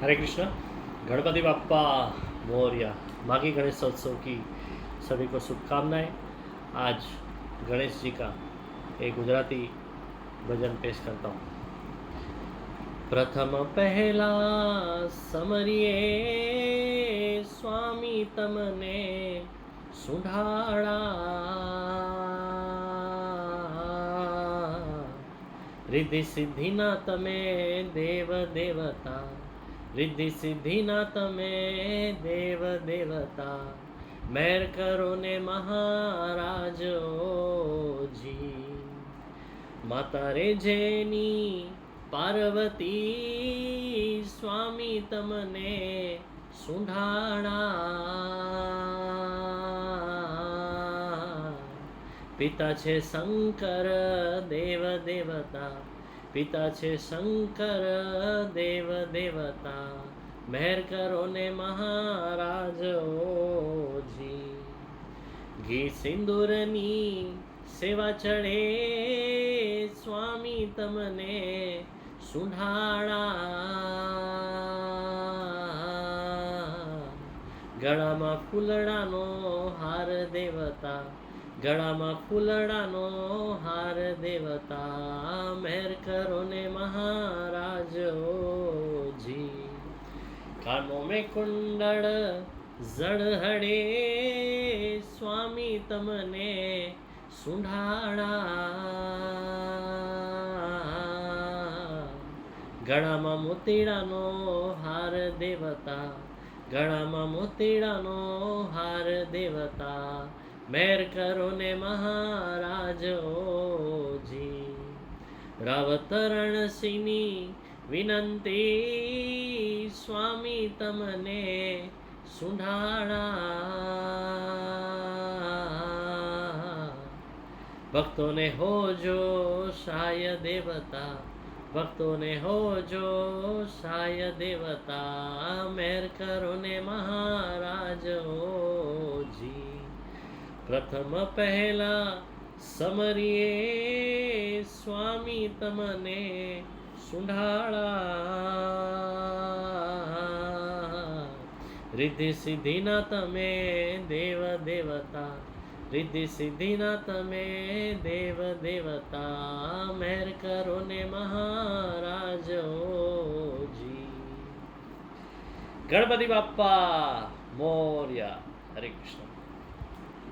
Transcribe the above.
हरे कृष्ण। गणपति बाप्पा मोरया। माघी गणेशोत्सव की सभी को शुभकामनाएं। आज गणेश जी का एक गुजराती भजन पेश करता हूँ। प्रथम पहला समरिए स्वामी तमने सुंढाड़ा, रिद्धि सिद्धि ना तमे देव देवता, रिद्धि सिद्धि ना तमे देव देवता, मेर करो ने महाराज जी। माता रे जेनी पार्वती स्वामी तमने सुंढाड़ा, पिता छे शंकर देव देवता, पिता छे शंकर देव देवता, मेहर करो ने महाराज जी। घी सिंदूरनी सेवा चढ़े स्वामी तमने सुंढाड़ा, गळामां फूलड़ानो हार देवता, गळामां फूलड़ानो हार देवता, मेहर करो ने महाराज जी। कानों में कुंडल जड़हड़े स्वामी तमने सुंढाड़ा, गळामां मोतीड़ानो हार देवता, गळामां मोतीड़ानो हार देवता, मेहर करो ने महाराज जी। रावतरण सिनी विनंती स्वामी तमने सुंढाड़ा, भक्तों ने हो जो शाय देवता, भक्तों ने हो जो शाय देवता, मेहर करो ने महाराज जी। प्रथम पहला समरिए स्वामी तमने सुंढाड़ा, रिद्धि सिद्धि ना तमे देव देवता, रिद्धि सिद्धि ना तमे देव देवता, मेहर करो ने महाराज जी। गणपति बाप्पा मोरया। हरे कृष्ण।